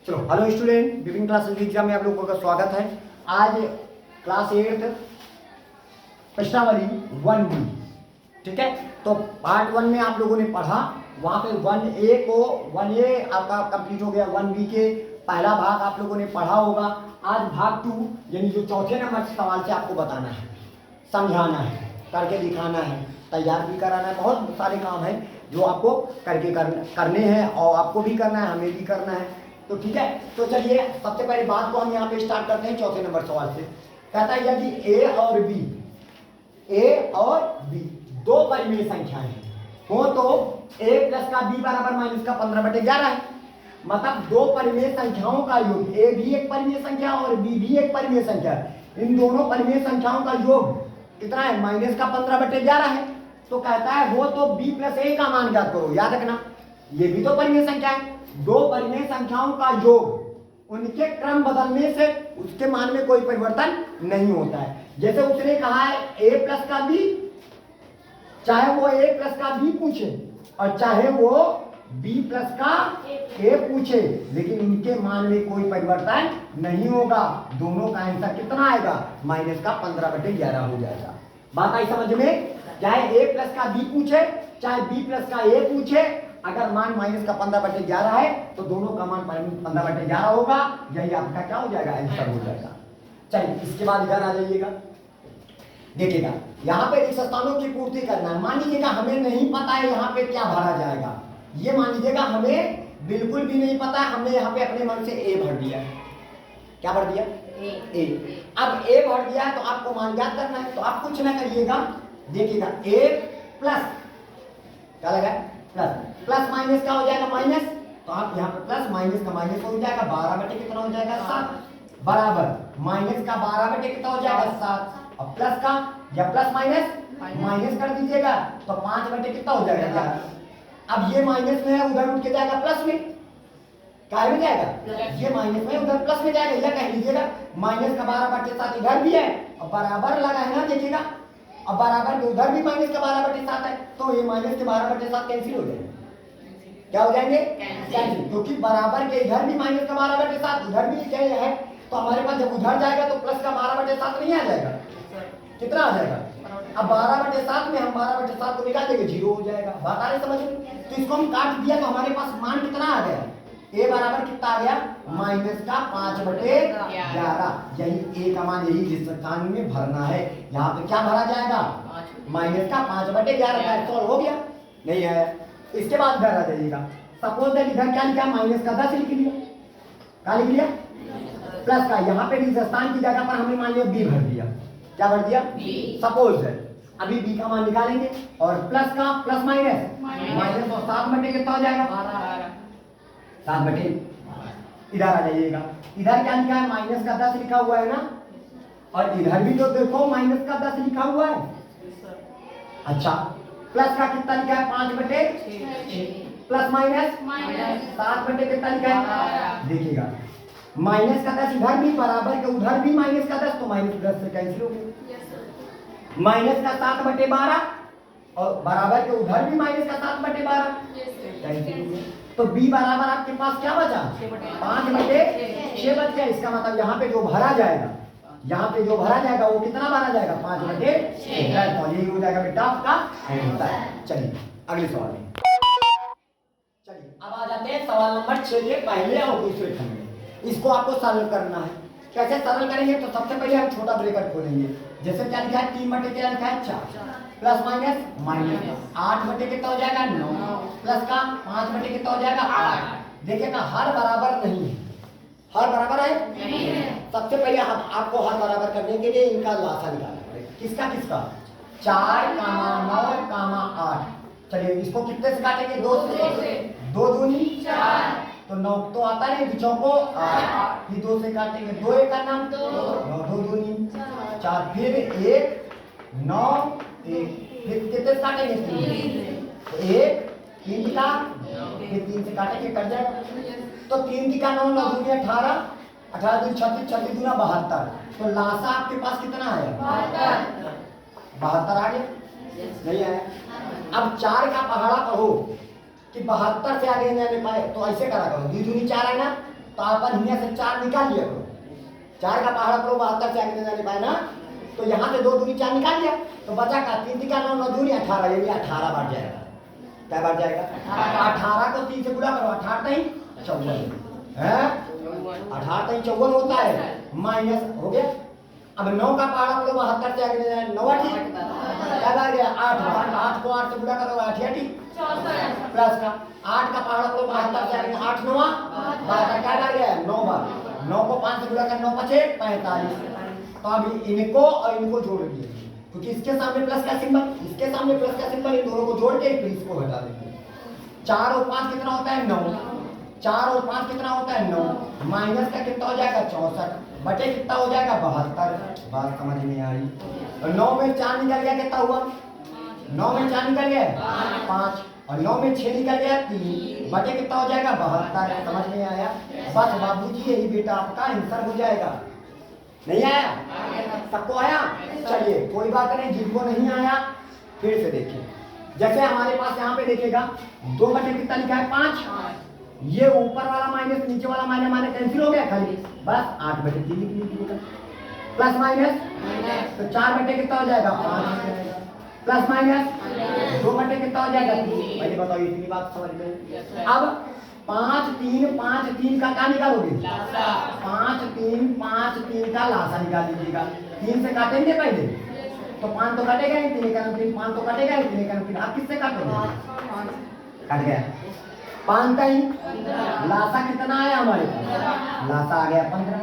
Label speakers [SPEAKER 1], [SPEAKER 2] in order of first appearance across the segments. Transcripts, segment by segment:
[SPEAKER 1] चलो hello student, विभिन्न class exam में आप लोगों का स्वागत है। आज क्लास 8 प्रश्नावली 1B, ठीक है। तो पार्ट 1 में आप लोगों ने पढ़ा, वहाँ पे 1A आपका कंप्लीट हो गया। 1B के पहला भाग आप लोगों ने पढ़ा होगा। आज भाग 2 यानी जो चौथे नंबर सवाल से आपको बताना है, समझाना है, करके दिखाना है, तैयार भी कराना है। बहुत सारे काम है जो आपको करके करने हैं और आपको भी करना है, हमें भी करना है। तो ठीक है, तो चलिए सबसे पहले बात को हम यहाँ पे स्टार्ट करते हैं चौथे नंबर सवाल से। कहता है यदि ए और बी दो परिमेय संख्याएं हैं हो तो a प्लस का b बराबर माइनस का 15/11 है। मतलब दो परिमेय संख्याओं का योग, a भी एक परिमेय संख्या और b भी एक परिमेय संख्या है। इन दोनों परिमेय संख्याओं का योग कितना है? माइनस का 15/11 है। तो कहता है वो तो b प्लस a का मान ज्ञात करो। याद रखना, ये भी तो परिमेय संख्या है। दो परिमेय संख्याओं का योग, उनके क्रम बदलने से उसके मान में कोई परिवर्तन नहीं होता है। जैसे उसने कहा है a प्लस का b, चाहे वो a प्लस का b पूछे और चाहे वो b प्लस का a पूछे, लेकिन उनके मान में कोई परिवर्तन नहीं होगा। दोनों का आंसर कितना आएगा? माइनस का 15/11 हो जाएगा। बात आई समझ में? चाहे a प्लस का b पूछे चाहे b प्लस का a पूछे, अगर मान माइनस का 15/11 है तो दोनों का मान 15/11 होगा। यही आपका क्या हो जाएगा? आंसर हो जाएगा। चलिए इसके बाद इधर आ जाइएगा, देखिएगा यहाँ पे रिक्त स्थानों की पूर्ति करना है। मान लीजिएगा हमें नहीं पता है यहाँ पे क्या भरा जाएगा। ये मान लीजिएगा हमें बिल्कुल भी नहीं पता है, हमने यहाँ पे अपने मन से a भर दिया। क्या भर दिया? a। अब a भर दिया है तो आपको मान ज्ञात करना है। तो आप कुछ ना करिएगा, देखिएगा a प्लस क्या लगा? प्लस माइनस क्या हो जाएगा? माइनस। तो आप यहाँ पे प्लस माइनस का माइनस हो जाएगा, 12 कितना हो जाएगा? 7 बराबर माइनस का 12 कितना हो जाएगा? 7। और प्लस का या प्लस माइनस कर दीजिएगा तो 5 कितना हो जाएगा? 11। अब ये माइनस में है, उधर उठ के जाएगा प्लस में। क्या में जाएगा? ये माइनस में उधर प्लस में जाएगा। या कह लीजिएगा माइनस का 12/7 इधर भी है और बराबर लगा है ना, देखिएगा। अब बराबर के उधर भी माइनस का 12/7 है, तो ये माइनस के 12/7 कैंसिल हो जाएंगे। क्या हो जाएंगे? कैंसिल। क्योंकि बराबर के इधर भी माइनस का 12/7 उधर भी क्या है, तो हमारे पास जब उधर जाएगा तो प्लस का 12/7 नहीं आ जाएगा। कितना आ जाएगा? अब 12/7 में हम 12/7 को निकाल देंगे, 0 हो जाएगा। बात आ रही समझ में? तो इसको हम काट दिया तो हमारे पास मान कितना आ गया? a बराबर कितना आ गया? माइनस का 5/11। यही a का मान यही जिस स्थान में भरना है, यहाँ पे क्या भरा जाएगा? माइनस का 5/11। सॉल्व हो गया? नहीं है। इसके बाद इधर आ जाइएगा। सपोज दैट इधर क्या लिखा? माइनस का 10 लिख लिया। क्या लिख लिया? प्लस का। यहाँ पे भी स्थान की जगह पर हमने मान लिया b भर दिया। क्या भर दिया? सपोज है अभी b का मान निकालेंगे और प्लस का प्लस माइनस तो 7 कितना हो जाएगा? 7 इधर आ जाइएगा। इधर क्या लिखा है? माइनस का 10 लिखा हुआ है ना, और इधर भी तो देखो माइनस का 10 लिखा हुआ है। अच्छा, प्लस का कितना लिखा है? 5/6 प्लस माइनस 7 कितना लिखा है? देखिएगा माइनस का 10 इधर भी बराबर के उधर भी माइनस का 10, तो माइनस 10 से कैंसिल हो गया। माइनस का 7/12 और बराबर के उधर भी माइनस का 7/12 कैंसिल हो गया। तो b बराबर आपके पास क्या बचा? 5/6 बच गया। इसका मतलब यहाँ पे जो भरा जाएगा, यहाँ पे जो भरा जाएगा वो कितना भरा जाएगा? 5/6। तो यही हो जाएगा बेटा आपका आंसर। चलिए अगले सवाल में चलिए, अब आ जाते हैं सवाल नंबर 6 के पहले और दूसरे खंड में। इसको आपको सरल करना है। कैसे सरल करेंगे? तो सबसे पहले हम छोटा ब्रैकेट खोलेंगे। जैसे क्या लिखा है? 3/क्या लिखा है? 4 प्लस माइनस 8 कितना हो जाएगा? 9 प्लस का 5 कितना हो जाएगा? 8। देखिएगा हर बराबर नहीं है। हर बराबर है नहीं है। सबसे पहले हम आपको हर बराबर करने के लिए इनका लासा निकालना पड़ेगा। किसका किसका? 4, 9, 8। चलिए इसको कितने से काटेंगे? 2 से। 2 दूनी 4 तो 9 तो आता नहीं, 2 चौको 8। फिर 2 से काटेंगे, 2 एक का नाम 2 2 दूनी 4, फिर 1 9 1, फिर कितने से काटेंगे? 3 1 3 का, फिर 3 से काटेंगे, कट जाएगा। तो 3 का 9 9 दूनी 18 18 दूनी 36 36 दूना 72। तो लासा आपके पास कितना है? 72 आ गया? नहीं आया। अब 4 का पहाड़ा कहो कि 72 से आगे जाने पाए तो ऐसे करा करो, 2 दूनी 4 है ना, तो तो अपन यहाँ से 4 निकाल लिया करो। 4 का पहाड़ा करो 72 से आगे जाने पाए ना, तो यहाँ से 2 दूनी 4 निकाल लिया, तो बचा का 3 का 9 9 दूनी 18, यानी 18 बार जाएगा। क्या बार जाएगा? 18 को 3 से गुणा करो, 18 नहीं 54 है, 18 नहीं 54 होता है, माइनस हो गया। अब 9 का पहाड़ा करो 72 से आगे जाए 9 ठीक, क्या बार गया 8 बार, 8 को 8 से गुणा करो 8 या ठीक, प्लस का 8 का पहाड़ा करो 72 से आगे 8 9 12 क्या बार गया 9 बार, 9 को 5 से गुणा कर 9 5 45। तो अभी इनको और इनको जोड़ दिए, क्योंकि इसके सामने प्लस का सिंबल, इसके सामने प्लस का सिंबल, इन दोनों को जोड़ के फिर इसको हटा देंगे। 4 और 5 कितना होता है 9, 4 और 5 कितना होता है 9, माइनस का कितना हो जाएगा 64 बटे कितना हो जाएगा 72। बात समझ में आई? और 9 में 4 निकल गया कितना हुआ, 9 में 4 निकल गया 5, और 9 में 6 निकल गया 3 बटे कितना हो जाएगा 72। समझ में आया? बस बाबूजी यही बेटा आपका आंसर हो जाएगा। नहीं आया? सबको आया? चलिए कोई बात नहीं, जिनको नहीं आया फिर से देखिए। जैसे हमारे पास यहाँ पे देखिएगा 2 बटे कितना लिखा है 5, ये ऊपर वाला माइनस नीचे वाला माइनस माइनस कैंसिल हो गया खाली, बस 8 बटे 3 लिख लीजिएगा, प्लस माइनस तो 4 बटे कितना हो जाएगा 5, प्लस माइनस 2 बटे कितना हो जाएगा 3। पहले बताओ इतनी बात समझ में? अब 5 3 का क्या निकालोगे, 5 3 का लासा निकाल लीजिएगा। 3 से काटेंगे पहले तो 5 तो कटेगा ही, 3 का 3 5 तो कटेगा ही, 3 का 3 आप किससे काटोगे, कट गया 5 का ही, लासा कितना आया हमारे पास, लासा आ गया 15।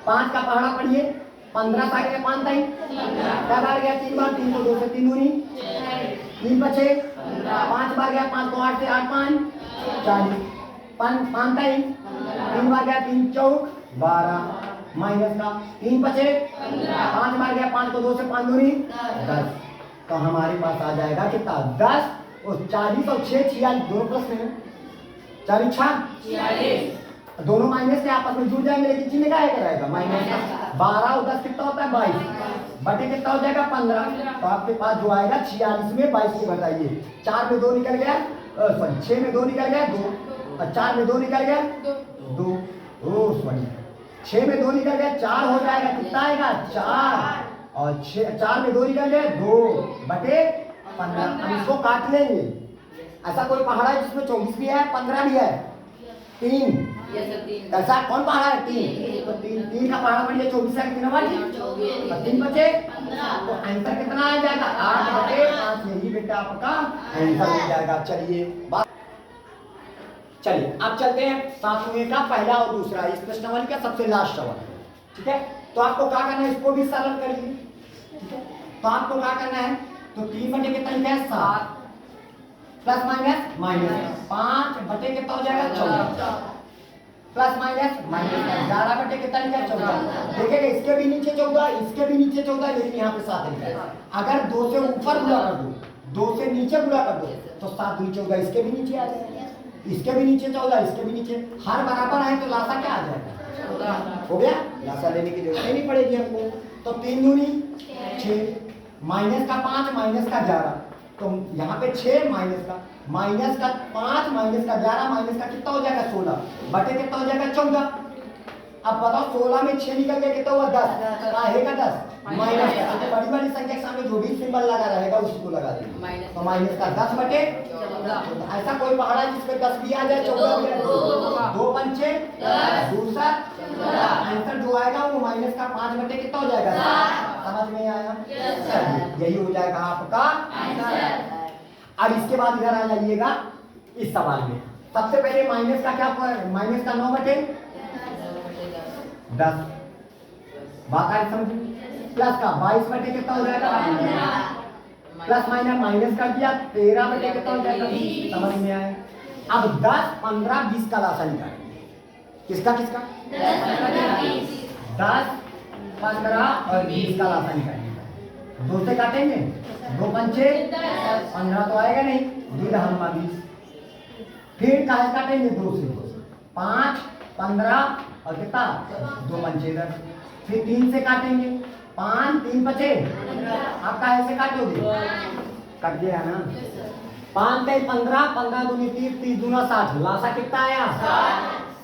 [SPEAKER 1] 5 का पहाड़ा पढ़िए 15 से आगे 5 था, क्या बार गया 3 बार, 3 को 2 से 3 दूनी 3 बचे, 5 बार गया 5 को 8 से 8 5 40, 5 था ही, 3 बार गया 3 चौक 12 माइनस का 3 बचे, 5 बार गया 5 को 2 से 5 दूनी 10। तो हमारे पास आ जाएगा कितना 10 और 40 और 6 46 दोनों प्लस में है, 40 46 दोनों माइनस के आपस में जुड़ जाएंगे, लेकिन चिन्ह का एक रहेगा माइनस का। 12 और 10 कितना होता है 22 बटे कितना हो जाएगा 15। तो आपके पास जो आएगा 46 में 22 को घटाइए, 4 में 2 निकल गया, सॉरी 6 में 2 निकल गया 2, और 4 में 2 निकल गया 2, ओ सॉरी 6 में 2 निकल गया 4 हो जाएगा, कितना आएगा 4, और 4 में 2 निकल गया 2 बटे 15। हम इसको काट लेंगे। ऐसा कोई पहाड़ा है जिसमें 24 भी है 15 भी है, 3 ऐसा कौन पहाड़ा है 3, तो 3 का पहाड़ा बढ़िया 24 है, 3 और 3 बचे, तो आंसर कितना आ जाएगा 8 बटे 5। यही बेटा आपका आंसर हो जाएगा। चलिए अब चलते हैं 7वें का पहला और दूसरा, इस प्रश्नावली का सबसे लास्ट सवाल, ठीक है। तो आपको क्या करना है, इसको भी सरल करिए, ठीक है। तो आपको क्या करना है, तो 3 बटे कितना लिखा है 7, प्लस माइनस माइनस 5 बटे कितना हो जाएगा 14, प्लस माइनस माइनस 11 बटे कितना लिखा है 14। देखिएगा इसके भी नीचे 14, इसके भी नीचे 14, लेकिन यहाँ पे 7 लिखा है। अगर 2 से ऊपर गुणा कर दो, 2 से नीचे गुणा कर दो, तो 7 दूनी 14, इसके भी नीचे आ जाएगा, इसके भी नीचे 14, इसके भी नीचे, हर बराबर है तो लासा क्या आ जाएगा, हो गया। लासा लेने की जरूरत नहीं पड़ेगी हमको। तो 3 दूनी 6, माइनस का 5 माइनस का 11, तो यहाँ पे 6 माइनस का 5 माइनस का 11 माइनस का कितना हो जाएगा 16 बटे कितना हो जाएगा 14। अब बताओ 16 में 6 निकल गया कितना हुआ 10, रहेगा 10 माइनस का, तो बड़ी बड़ी संख्या के सामने जो भी सिंबल लगा रहेगा उसको लगा देंगे, तो माइनस का 10 बटे 14। ऐसा कोई पहाड़ा जिसमें 10 भी आ जाए 14 भी आ जाए, 2 पंचे दूसरा आंसर जो आएगा वो माइनस का 5 बटे कितना हो जाएगा 7। समझ में आया? यही हो जाएगा आपका आंसर। अब इसके बाद इधर आ जाइएगा इस सवाल में। सबसे पहले माइनस का क्या, माइनस का 9 बटे 10, बात आई समझ। प्लस का 22 बटे कितना हो जाएगा, प्लस माइनस माइनस कर दिया 13 बटे कितना हो जाएगा, समझ में आया। अब 10 15 20 का लासा निकालेंगे, किसका 10 15 और 20 का लासा निकालेंगे। 2 से काटेंगे, 2 पंचे 15 तो आएगा नहीं, 2 दहनुमा 20, फिर कहा काटेंगे 2 से 5 15 और कितना 2 पंचे 10, फिर 3 से काटेंगे 5 3 बचे, आप कैसे काटोगे, कट गया ना। 5 3 15 15 दूनी 30 30 दूना 60, लासा कितना आया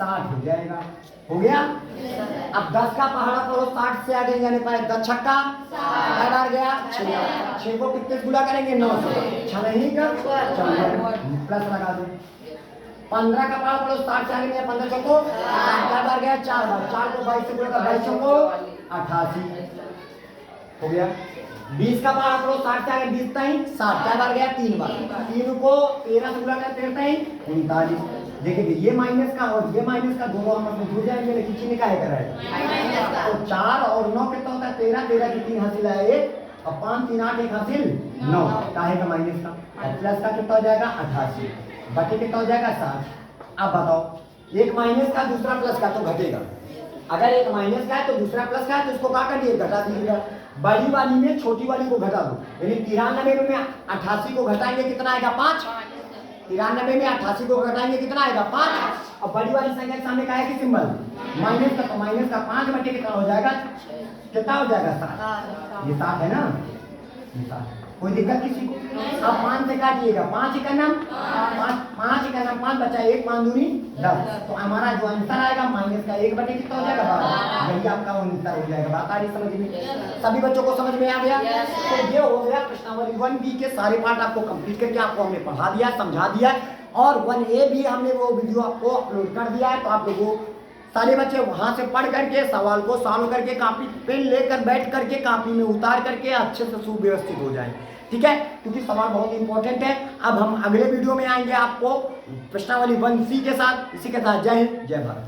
[SPEAKER 1] 60 हो जाएगा। हो गया। अब 10 का पहाड़ा करो, 60 से आगे जाने पाए, 10 छक्का 60 बार गया 6 को कितने से गुणा करेंगे 9 से, 6 नहीं कर प्लस लगा दो। 15 का पहाड़ा करो, 60 से आगे गया 15 चौको 60 बार गया 4 बार, 4 को 22 से गुणा कर 22 चौको 88 हो गया। 20 का पहाड़ा करो, 60 से आगे 20 टाइम 60 बार गया 3 बार, 3 को 13 से गुणा कर 13 टाइम 39। देखिए ये माइनस का और ये माइनस का दोनों हम अपने जुड़ जाएंगे, लेकिन चिन्ह का है कराएगा। तो 4 और 9 कितना होता है 13, 13 की 3 हासिल है 1 और 5 3 8 1 हासिल 9 काहे का माइनस का, और प्लस का कितना हो जाएगा 88 बाकी कितना हो जाएगा 60। अब बताओ एक माइनस का दूसरा प्लस का तो घटेगा, अगर एक माइनस का है तो दूसरा प्लस का है तो इसको क्या कर दिए घटा दीजिएगा। बड़ी वाली में छोटी वाली को घटा दो, यानी 93 में 88 को घटाएंगे कितना आएगा 5, 93 में 88 को घटाएंगे कितना आएगा 5। और बड़ी वाली संख्या के सामने का है कि सिंबल माइनस का, तो माइनस का 5 बटे कितना हो जाएगा, कितना हो जाएगा 7। ये 7 है ना, ये 7। कोई दिक्कत किसी को? अब 5 से काटिएगा, 5 का नाम 5 बचा 1 5 दूनी 10, तो हमारा जो आंसर आएगा माइनस का 1 बटे कितना हो जाएगा 12। यही आपका आंसर हो जाएगा। बात आ रही समझ में? सभी बच्चों को समझ में आ गया? तो ये हो गया प्रश्नावली 1B के सारे पार्ट आपको कंप्लीट करके आपको हमने पढ़ा दिया, समझा दिया, और 1A भी हमने वो वीडियो आपको अपलोड कर दिया है। तो आप लोगों सारे बच्चे वहां से पढ़ करके सवाल को सॉल्व करके कापी पेन लेकर बैठ करके कापी में उतार करके अच्छे से सुव्यवस्थित हो जाए, ठीक है, क्योंकि सवाल बहुत इंपॉर्टेंट है। अब हम अगले वीडियो में आएंगे आपको प्रश्नावली 1C के साथ। इसी के साथ जय हिंद जय भारत।